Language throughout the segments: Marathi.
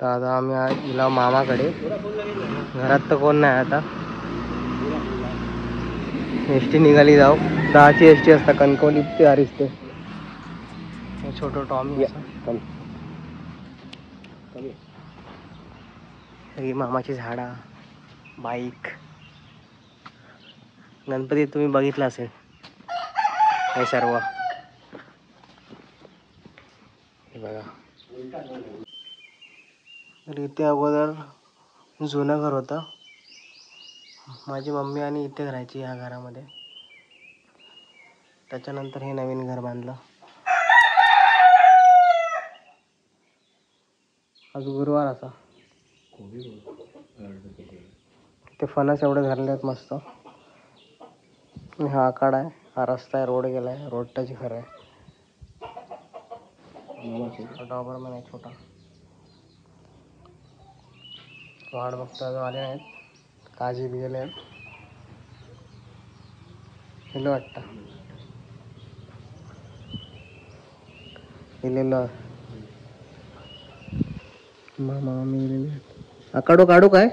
तर आता आम्ही गेलो मामाकडे. घरात तर कोण नाही आता. एस टी निघाली जाऊ. 10ची एस टी असता कणकवली ते आरिस्ते. छोटं टॉमी असं. ही मामाची झाडा, बाईक. गणपती तुम्ही बघितला असेल हे सर्व. हे बघा. तर इथे अगोदर जुनं घर होतं. माझी मम्मी आणि इथे राहायची ह्या घरामध्ये. त्याच्यानंतर हे नवीन घर बांधलं. आज गुरुवार असा. ते फणस एवढे धरले आहेत मस्त. हा आखाडा आहे, हा रस्ता आहे, रोड गेलाय, रोड टच घर आहे. डॉबरमॅन आहे छोटा. वाट बघतो अजून आले नाहीत. काजी बी गेले आहेत. हेलो वाटतं गेलेलं. मामा मामी गेलेले आहेत. काढू काढू काय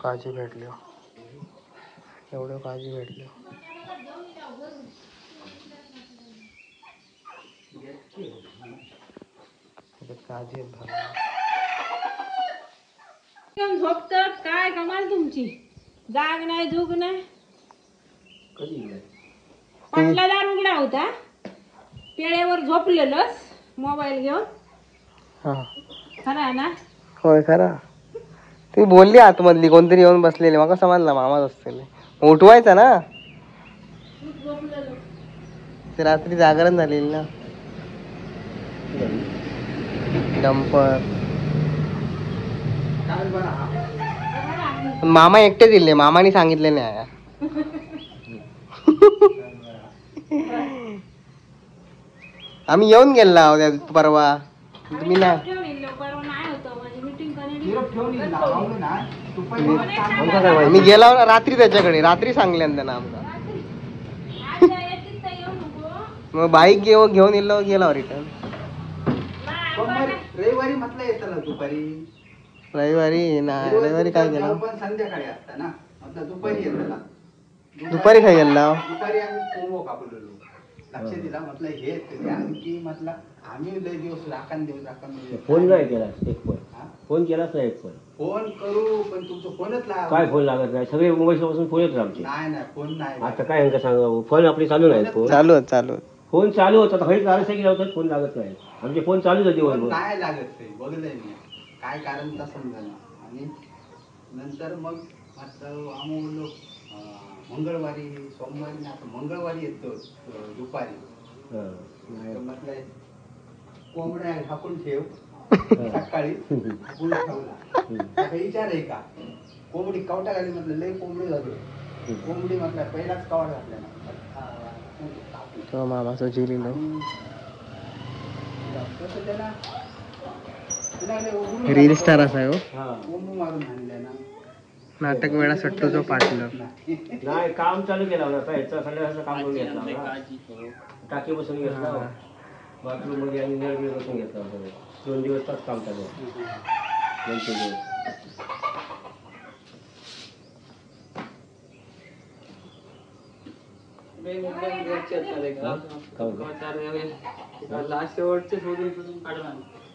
काजी भेटली. एवढं काजी भेटली. काजी झोपतात काय कमाल तुमची. जाग नाही झोप नाही. पटला दार उघडा होता. पेळेवर झोपलेलंच मोबाईल घेऊन. खरा ना. होय खरा. ती बोलली आतमधली कोणतरी येऊन बसलेली. मग समजला मामाच असतील. उठवायचा ना. ते रात्री जागरण झालेली ना. डंपर मामा एकटे दिले. मामाने सांगितले नाही. आम्ही येऊन गेला परवा. तुम्ही ना मी गेला रात्री त्याच्याकडे. रात्री सांगले त्यांना आमचा. मग बाईक घेऊन गेला रिटर्न. रविवारी म्हटलं येतं ना दुपारी. रविवारी काय केलं. पण संध्याकाळी असतं ना. म्हटलं दुपारी येतं ना. दुपारी काय गेला. दुपारी आम्ही कोंबो कापलेलो. लक्ष दिला म्हटलं हे आणखी म्हटलं आम्ही लय दिवस राखण देऊ. फोन नाही केला एक पण. फोन केलाच नाही एक पण. फोन करू पण तुमचा फोनच लागत. काय फोन लागत नाही. सगळे मोबाईल पासून फोन येत आमचे. नाही फोन नाही. आता काय यांना सांगा. फोन आपली चालू नाही. फोन चालू फोन चालू होता. हळी की लावतात फोन लागत नाही. आमचे फोन चालूच होते. नाही लागत. बघलंय मी काय कारण तर समजा. आणि नंतर मग आम्ही बोललो मंगळवारी सोमवारी आता मंगळवारी येतो दुपारी. म्हटलं कोंबड्या ढाकून ठेव. सकाळी ठेवला विचार आहे का कोंबडी कवटा घाली. म्हटलं लय कोंबडी झाली. कोंबडी म्हटलं पहिलाच कवाट घातल्या तो मामाचं जिरीलो. रील स्टार असा कोंबू मारून आणल्या ना. नाटक वेळा सट्टूचा पार्टनर. नाही काम चालू केला होता. याचा संध्याकाळचं काम करून घेतला. टाकी बसून घेतला. बाथरूम मध्ये आणि नळ बसून घेतला. 2 दिवस तास काम चालू. 2-3 दिवस.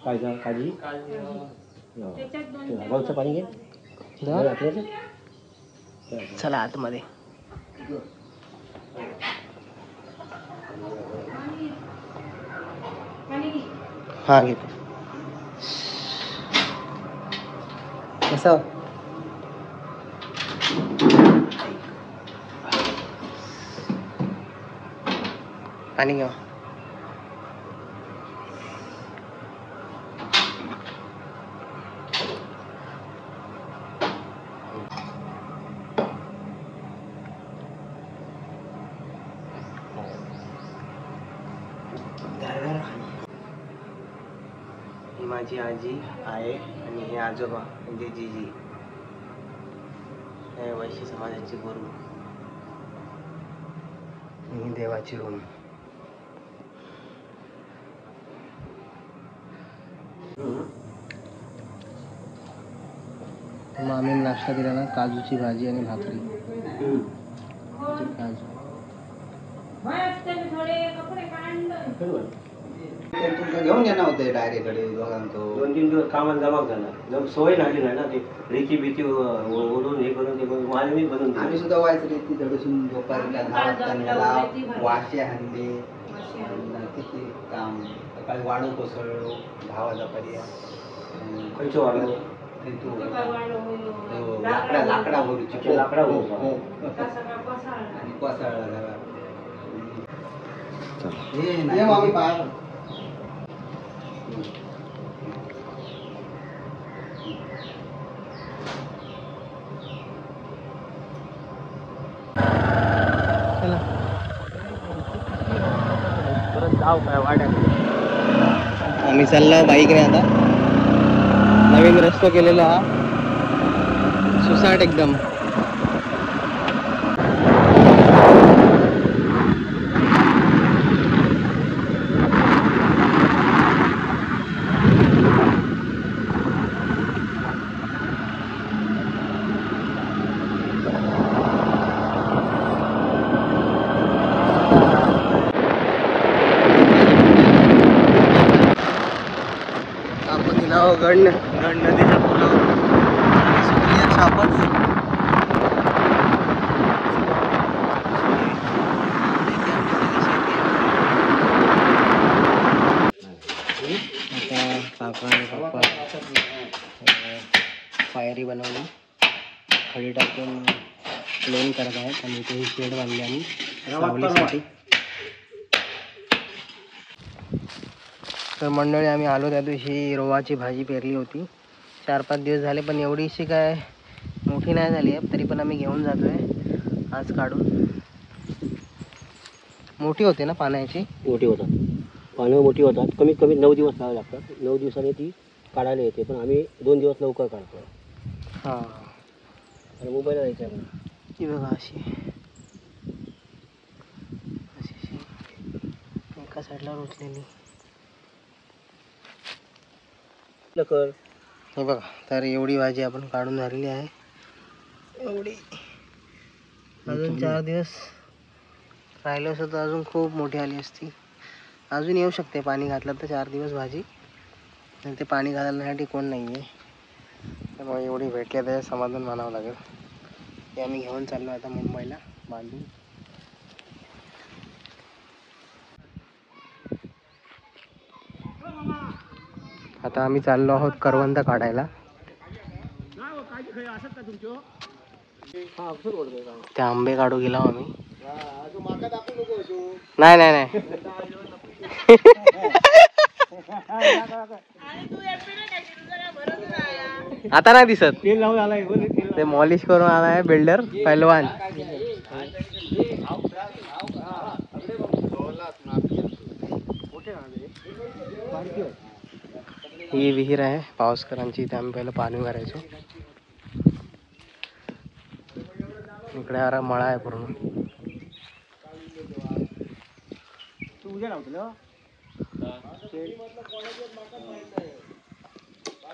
काळजी गावचं पाणी घे. चला आतमध्ये. हा घेतो. कसं पाणी घ्या. ही माझी आजी आहे आणि हे आजोबा म्हणजे जीजी, हे वैश्य समाजाची गुरु. ही देवाची रूम. मग आम्ही नाश्ता दिला ना, काजूची भाजी आणि भाकरी. काजू तुमचं घेऊन येणार होते डायरेक्ट दोघांचं. 2-3 दिवस कामाला जमा झाला. जर सवय लागली नाही ना, ते रेती भीती ओढून हे करून ते करून माझं मी बनवून आम्ही सुद्धा व्हायचं रेती धडसून दुपारीला 10 वाजता निघाला, वाशे आणले, किती काम. सकाळी वाढू कोसळलो 10 वाजेपर्यंत. खर्च वाढलो. लाकडा भरूची लाकडा भरू. आणि कोसळला झाला. हे नाही बाहेर. परत जाऊ काय वाड्यात. आम्ही चाललो बाईकने. आता नवीन रस्ता केलेला हा, सुसाट एकदम. आपण दिला गड नदीच्या पुलावर सुकली सापच. आता काका आणि पप्पा पायरी बनवली, खडी टाकून प्लेन करत आहेत आणि इथे शेड बांधले आणि सावलीसाठी. तर मंडळी, आम्ही आलो त्या दिवशी रोवाची भाजी पेरली होती. 4-5 दिवस झाले, पण एवढीशी काय मोठी नाही झाली आहे. तरी पण आम्ही घेऊन जातोय आज काढून. मोठी होते ना पाण्याची. मोठी होतात, पानं मोठी होतात. कमीत कमी 9 दिवस लावावे लागतात. 9 दिवसांनी ती काढायला येते, पण आम्ही 2 दिवस लवकर काढतो. हां, आणि मोबाईलला जायचं आहे. ती बघा अशी अशी एका साईडला रुचलेली. कर. हे बघा, तर एवढी भाजी आपण काढून झालेली आहे. एवढी अजून 4 दिवस राहिलं असतं तर अजून खूप मोठी आली असती. अजून येऊ शकते पाणी घातलं तर 4 दिवस भाजी. आणि ते पाणी घालण्यासाठी कोण नाही आहे, त्यामुळे एवढी भेटली त्याचं समाधान मानावं लागेल. ते आम्ही घेऊन चाललो आता मुंबईला बांधून. आता आम्ही चाललो आहोत करवंद काढायला. ते आंबे काढू गेलो आम्ही. नाही नाही नाही आता नाही दिसत. तेल लावून आलाय, ते मॉलिश करून आलाय बिल्डर पैलवान. ही विहीर आहे पावसकरांची. इथे आम्ही पहिलं पाणी भरायचो. इकडे आरा मळा आहे पूर्ण.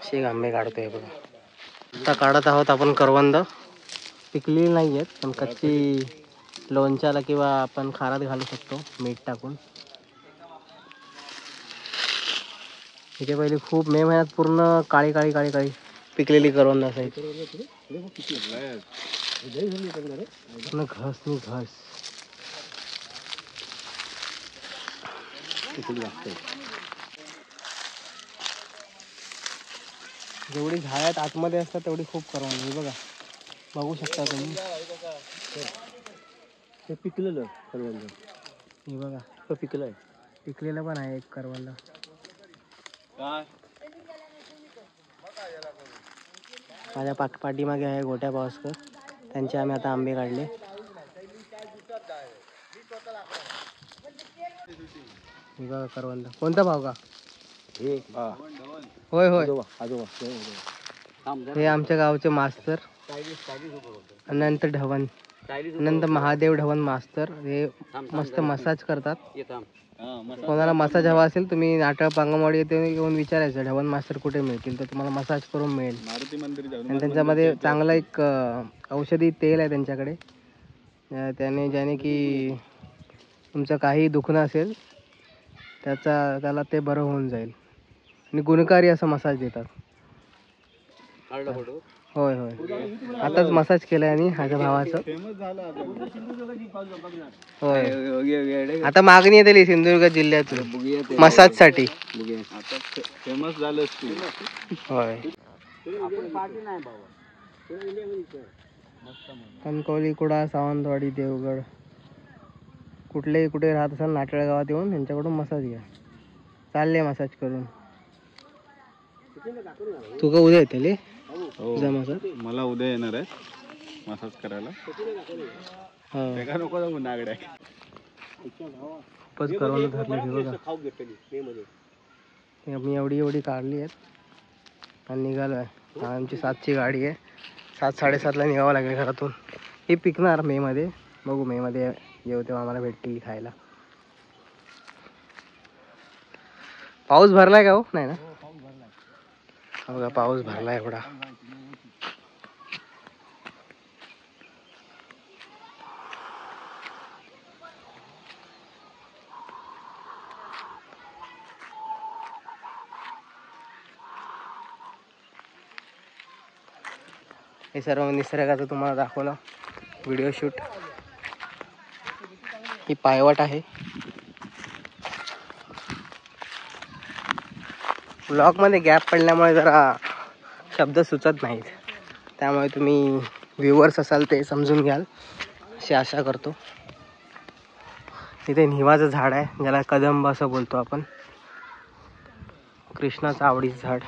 शेग आंबे काढतोय बघा. आता काढत आहोत आपण करवंद. पिकलेली नाही आहेत, पण कच्ची लोणच्याला किंवा आपण खारात घालू शकतो मीठ टाकून. इथे पहिली खूप मे महिन्यात पूर्ण काळी काळी काळी काळी पिकलेली करवंद असायची. पूर्ण घस नाही घस. जेवढी झाडात आतमध्ये असतात तेवढी खूप करवंद आहे. बघा, बघू शकता तुम्ही. ते पिकलेलं करवंद. हे बघा, तो पिकलं आहे. पिकलेलं पण आहे एक करवंद. माझ्या पाठीमागे आहे गोट्या पावसकर, त्यांचे आम्ही आता आंबे काढले. हे बघा करवंद. कोणता भाव का? होय होय, हे आमच्या गावचे मास्तर अनंत ढवण, अनंत महादेव ढवण मास्तर. हे मस्त मसाज करतात. कोणाला मसाज हवा असेल तुम्ही नाटळ पांगमवाडी येथे येऊन विचारायचं ढवण मास्टर कुठे मिळतील, तर तुम्हाला मसाज करून मिळेल. आणि त्यांच्यामध्ये चांगला एक औषधी तेल आहे त्यांच्याकडे, ज्याने की तुमचं काही दुखणं असेल त्याला ते बरं होऊन जाईल. आणि गुणकारी असं मसाज देतात. होय होय, आताच मसाज केलाय आणि माझ्या भावाचं. होय, आता मागणी येते सिंधुदुर्ग जिल्ह्यातून मसाज साठी. फेमस झालं. होय, कणकवली, कुडाळ, सावंतवाडी, देवगड, कुठे राहत असाल नाटळ गावात येऊन यांच्याकडून मसाज घ्या. चालले मसाज करून. तू का उद्या येते? मला उद्या येणार आहे मसाज करायला. नको जाऊ नागड्या. खूपच करवंद धरले हे बघा. आम्ही एवढी काढली आहेत आणि निघालो आहे. आमची 7ची गाडी आहे. 7-7:30ला निघावं लागेल घरातून. हे पिकणार मेमध्ये. बघू मेमध्ये येऊ तेव्हा आम्हाला भेटतील खायला. पाऊस भरलाय का हो? नाही ना, बघा पाऊस भरलाय एवढा. हे सर्व निसर्गाचं तुम्हाला दाखवलं व्हिडिओ शूट. ही पायवाट आहे. ब्लॉगमध्ये गॅप पडल्यामुळे जरा शब्द सुचत नाहीत, त्यामुळे तुम्ही व्ह्युअर्स असाल ते समजून घ्याल अशी आशा करतो. इथे निवाचं झाड आहे, ज्याला कदंब असं बोलतो आपण. कृष्णाचं आवडीचं झाड.